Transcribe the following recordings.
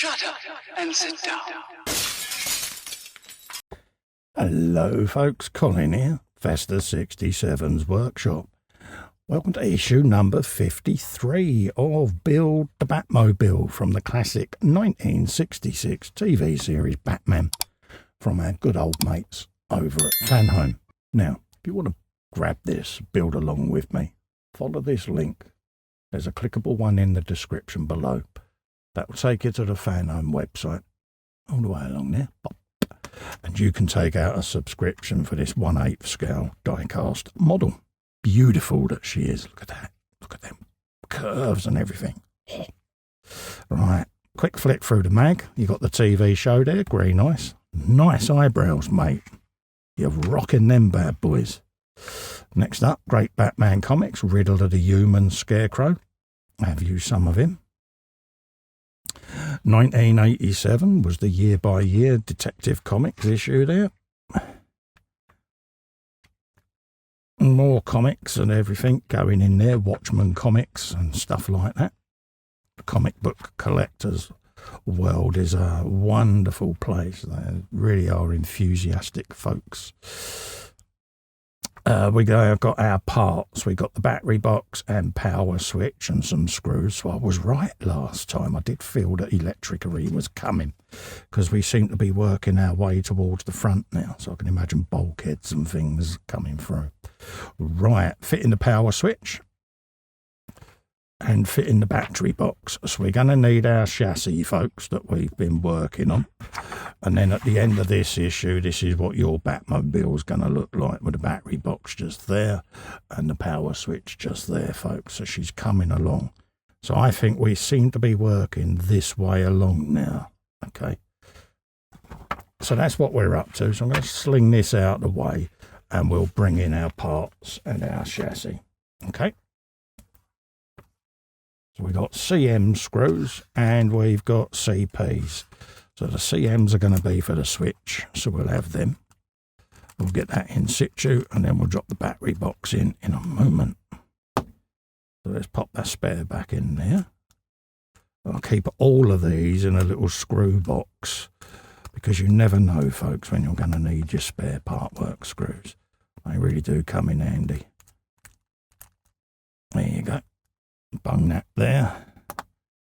Shut up and sit down. Hello folks, Colin here, Vesta 67's workshop. Welcome to issue number 53 of Build the Batmobile from the classic 1966 TV series Batman from our good old mates over at Fanhome. Now, if you want to grab this, build along with me, follow this link. There's a clickable one in the description below. That will take you to the Fanhome website. All the way along there. Pop. And you can take out a subscription for this 1/8 scale die-cast model. Beautiful that she is. Look at that. Look at them curves and everything. Oh. Right. Quick flick through the mag. You got the TV show there. Green nice. Nice eyebrows, mate. You're rocking them bad boys. Next up, great Batman comics. Riddle of the Human Scarecrow. Have you some of him? 1987 was the year-by-year Detective Comics issue there. More comics and everything going in there, Watchmen comics and stuff like that. The comic book collectors' world is a wonderful place. They really are enthusiastic folks. We got our parts. We got the battery box and power switch and some screws. So I was right last time. I did feel that electricity was coming because we seem to be working our way towards the front now. So I can imagine bulkheads and things coming through. Right, fitting the power switch and fitting the battery box. So we're going to need our chassis, folks, that we've been working on. And then at the end of this issue, this is what your Batmobile is going to look like with the battery box just there and the power switch just there, folks. So she's coming along. So I think we seem to be working this way along now. Okay. So that's what we're up to. So I'm going to sling this out of the way and we'll bring in our parts and our chassis. Okay. So we've got CM screws and we've got CPs. So the CMs are going to be for the switch, so we'll have them. We'll get that in situ, and then we'll drop the battery box in a moment. So let's pop that spare back in there. I'll keep all of these in a little screw box, because you never know, folks, when you're going to need your spare Partwork screws. They really do come in handy. There you go. Bung that there.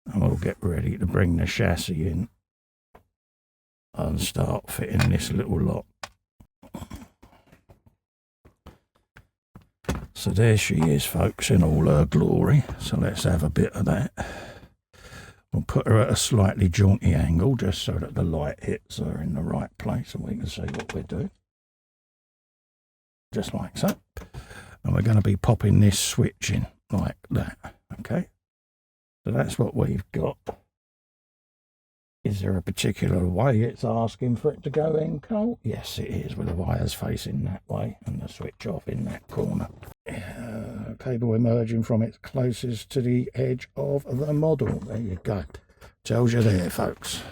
And we'll get ready to bring the chassis in and start fitting this little lot. So there she is, folks, in all her glory. So let's have a bit of that. We'll put her at a slightly jaunty angle just so that the light hits her in the right place and we can see what we're doing. Just like so. And we're going to be popping this switch in like that. Okay. So that's what we've got. Is there a particular way it's asking for it to go in, Cole? Yes, it is, with the wires facing that way and the switch off in that corner. Cable emerging from its closest to the edge of the model. There you go. Tells you there, folks.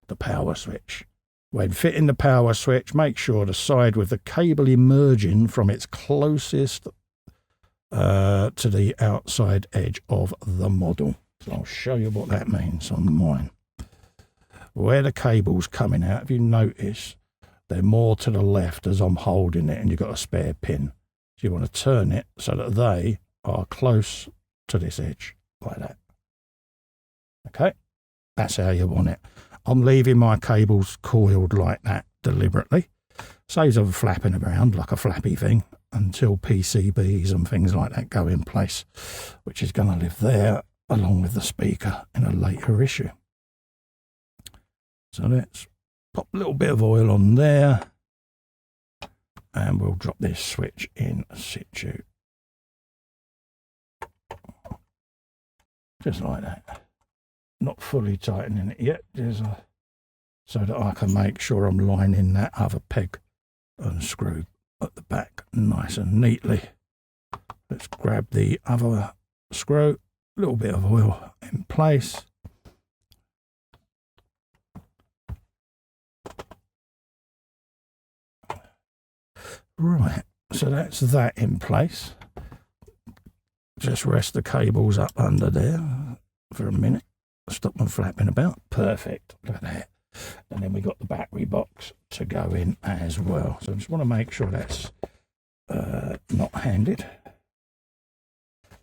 The power switch. When fitting the power switch, make sure the side with the cable emerging from its closest to the outside edge of the model. So I'll show you what that means on mine. Where the cable's coming out, if you notice, they're more to the left as I'm holding it and you've got a spare pin. So you want to turn it so that they are close to this edge, like that. Okay, that's how you want it. I'm leaving my cables coiled like that deliberately. Saves them flapping around like a flappy thing until PCBs and things like that go in place, which is going to live there along with the speaker in a later issue. So let's pop a little bit of oil on there and we'll drop this switch in situ. Just like that. Not fully tightening it yet, so that I can make sure I'm lining that other peg and screw at the back nice and neatly. Let's grab the other screw, a little bit of oil in place. Right, so that's that in place. Just rest the cables up under there for a minute. Stop them flapping about. Perfect. Look at that. And then we got the battery box to go in as well. So I just want to make sure that's not handed.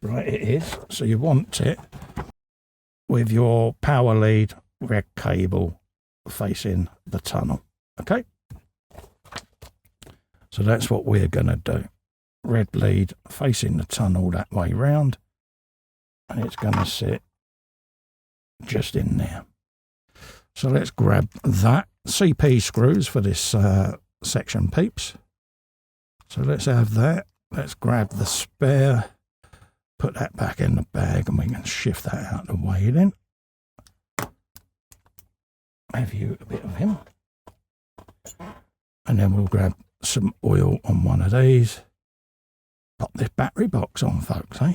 Right, it is. So you want it with your power lead red cable facing the tunnel. Okay. So that's what we're going to do. Red lead facing the tunnel that way round. And it's going to sit just in there. So let's grab that. CP screws for this section, peeps. So let's have that. Let's grab the spare. Put that back in the bag and we can shift that out of the way then. Have you a bit of him. And then we'll grab some oil on one of these. Pop this battery box on, folks, eh?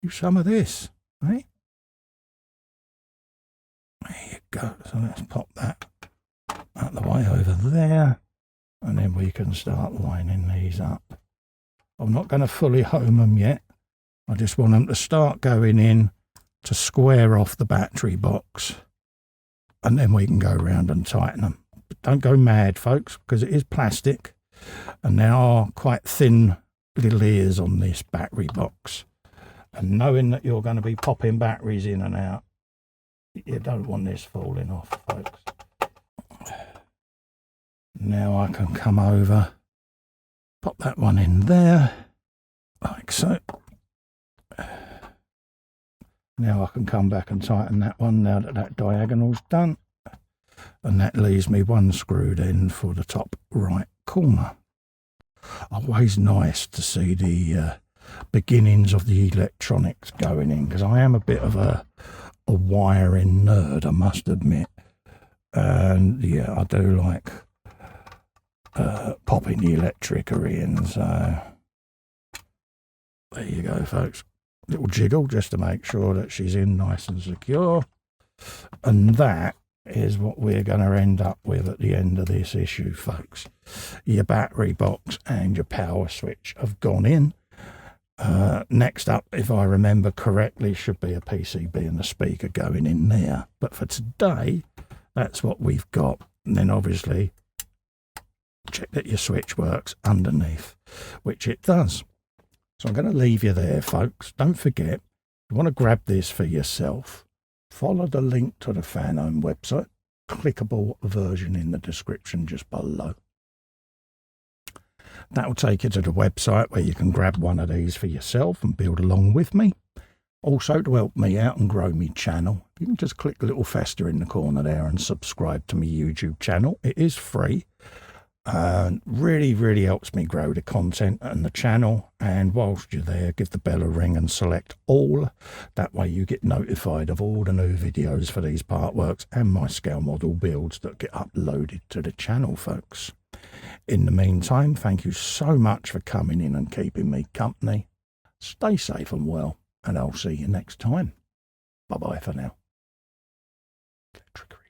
Do some of this, eh? There you go. So let's pop that out the way over there. And then we can start lining these up. I'm not going to fully home them yet. I just want them to start going in to square off the battery box. And then we can go around and tighten them. But don't go mad, folks, because it is plastic. And there are quite thin little ears on this battery box. And knowing that you're going to be popping batteries in and out, you don't want this falling off, folks. Now I can come over, pop that one in there, like so. Now I can come back and tighten that one now that that diagonal's done. And that leaves me one screwed in for the top right corner. Always nice to see the beginnings of the electronics going in, because I am a bit of a wiring nerd, I must admit. And yeah, I do like popping the electricity in. So there you go, folks. Little jiggle just to make sure that she's in nice and secure. And that is what we're going to end up with at the end of this issue, folks. Your battery box and your power switch have gone in. Next up, if I remember correctly, should be a PCB and a speaker going in there. But for today, that's what we've got. And then obviously check that your switch works underneath, which it does. So I'm going to leave you there, folks. Don't forget, if you want to grab this for yourself, follow the link to the Fanhome website, clickable version in the description just below. That will take you to the website where you can grab one of these for yourself and build along with me. Also, to help me out and grow my channel, you can just click the little fester in the corner there and subscribe to my YouTube channel. It is free. Really helps me grow the content and the channel. And whilst you're there, give the bell a ring and select all. That way you get notified of all the new videos for these Partworks and my scale model builds that get uploaded to the channel, folks. In the meantime, thank you so much for coming in and keeping me company. Stay safe and well, and I'll see you next time. Bye-bye for now. Trickery.